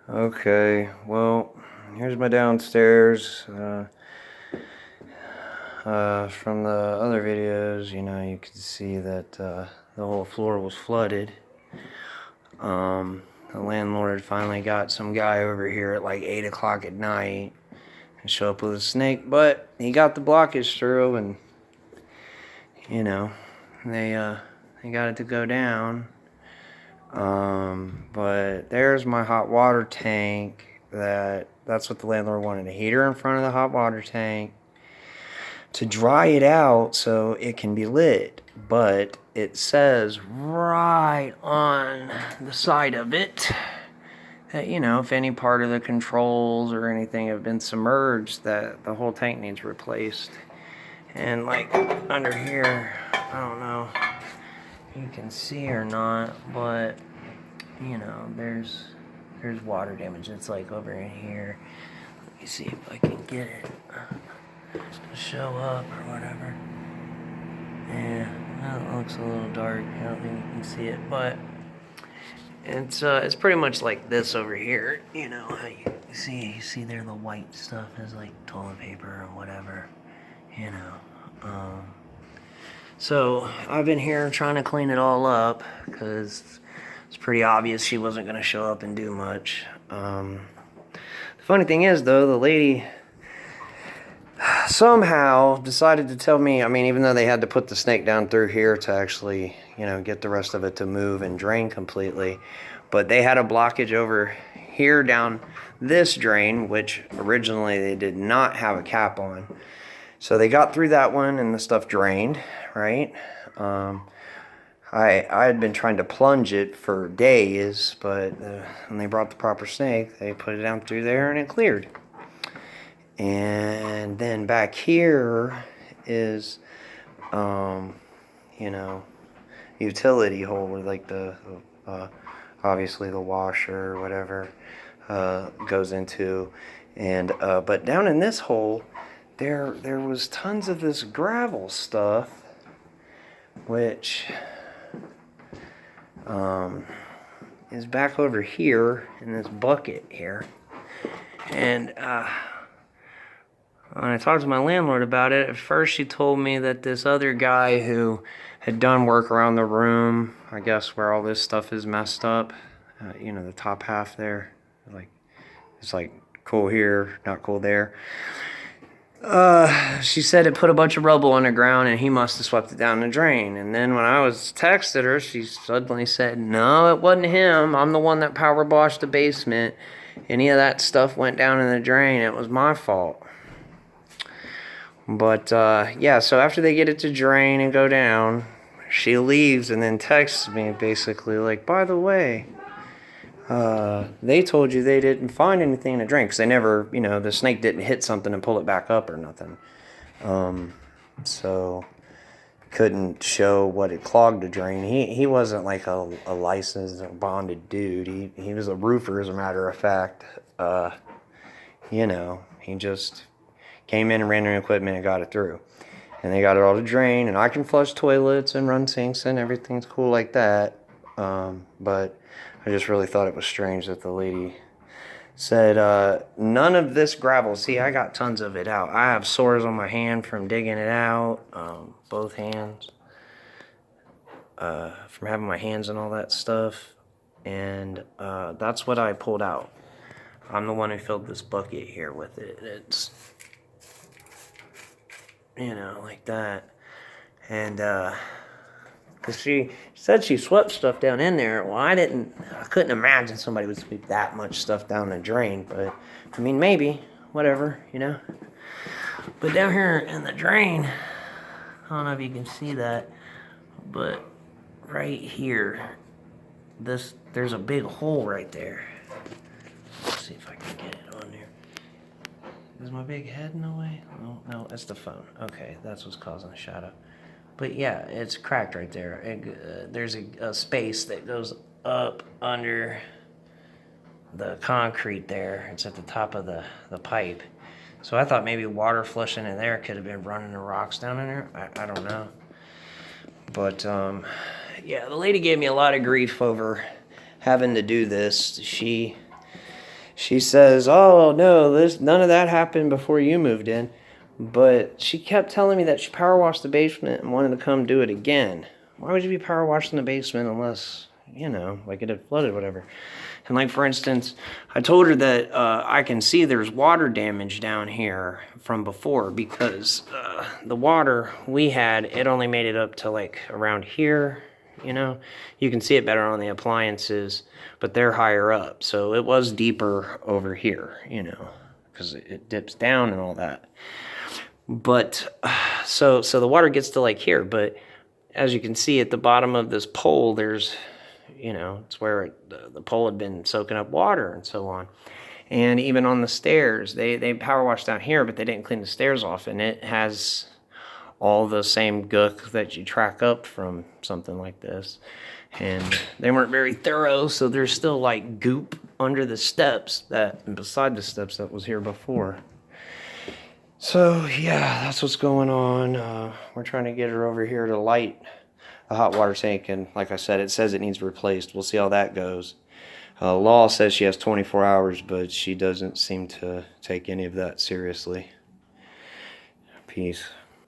Okay, well, here's my downstairs. From the other videos, you could see that the whole floor was flooded. The landlord finally got some guy over here at like 8 o'clock at night and show up with a snake, but he got the blockage through, and you know, they got it to go down. But there's my hot water tank. That's what the landlord wanted, a heater in front of the hot water tank to dry it out so it can be lit. But it says right on the side of it that, if any part of the controls or anything have been submerged, that the whole tank needs replaced. And like under here, I don't know if you can see or not, but there's water damage. It's like over in here. Let me see if I can get it to show up or whatever. Yeah, that looks a little dark. I don't think you can see it, but it's pretty much like this over here. How you see there the white stuff is like toilet paper or whatever. So I've been here trying to clean it all up because it's pretty obvious she wasn't going to show up and do much. The funny thing is, though, the lady somehow decided to tell me, even though they had to put the snake down through here to actually, get the rest of it to move and drain completely, but they had a blockage over here down this drain, which originally they did not have a cap on. So they got through that one and the stuff drained, right? I had been trying to plunge it for days, but when they brought the proper snake, they put it down through there and it cleared. And then back here is, utility hole where like the obviously the washer or whatever goes into, and but down in this hole, there was tons of this gravel stuff, which is back over here in this bucket here. And when I talked to my landlord about it, at first she told me that this other guy who had done work around the room, I guess where all this stuff is messed up, the top half there, like it's like cool here, not cool there. She said it put a bunch of rubble underground and he must have swept it down the drain. And then when I was texted her, she suddenly said, no, it wasn't him. I'm the one that power washed the basement. Any of that stuff went down in the drain. It was my fault. But, yeah, so after they get it to drain and go down, she leaves and then texts me basically like, by the way, they told you they didn't find anything in the drain, because they never, the snake didn't hit something and pull it back up or nothing. So couldn't show what had clogged the drain. He wasn't like a licensed or bonded dude. He was a roofer, as a matter of fact. He just came in and ran their equipment and got it through. And they got it all to drain, and I can flush toilets and run sinks and everything's cool like that. But I just really thought it was strange that the lady said, none of this gravel. See, I got tons of it out. I have sores on my hand from digging it out, both hands, from having my hands in all that stuff. And that's what I pulled out. I'm the one who filled this bucket here with it. It's, like that. And, because she said she swept stuff down in there. Well, I couldn't imagine somebody would sweep that much stuff down the drain. But, maybe, whatever, But down here in the drain, I don't know if you can see that, but right here, there's a big hole right there. Let's see if I can get it on there. Is my big head in the way? No, that's the phone. Okay, that's what's causing the shadow. But yeah, it's cracked right there. There's a space that goes up under the concrete there. It's at the top of the pipe. So I thought maybe water flushing in there could have been running the rocks down in there. I don't know. But yeah, the lady gave me a lot of grief over having to do this. She She says, "Oh no, none of that happened before you moved in." But she kept telling me that she power washed the basement and wanted to come do it again. Why would you be power washing the basement unless, like it had flooded, whatever? And like, for instance, I told her that I can see there's water damage down here from before because the water we had, it only made it up to like around here. You can see it better on the appliances, but they're higher up. So it was deeper over here, because it dips down and all that. But so the water gets to like here, but as you can see at the bottom of this pole, there's, it's where the pole had been soaking up water and so on. And even on the stairs, they power washed down here, but they didn't clean the stairs off, and it has all the same gook that you track up from something like this. And they weren't very thorough, so there's still like goop under the steps beside the steps that was here before. So yeah, that's what's going on. We're trying to get her over here to light the hot water tank, and like I said, it says it needs replaced. We'll see how that goes. Law says she has 24 hours, but she doesn't seem to take any of that seriously. Peace.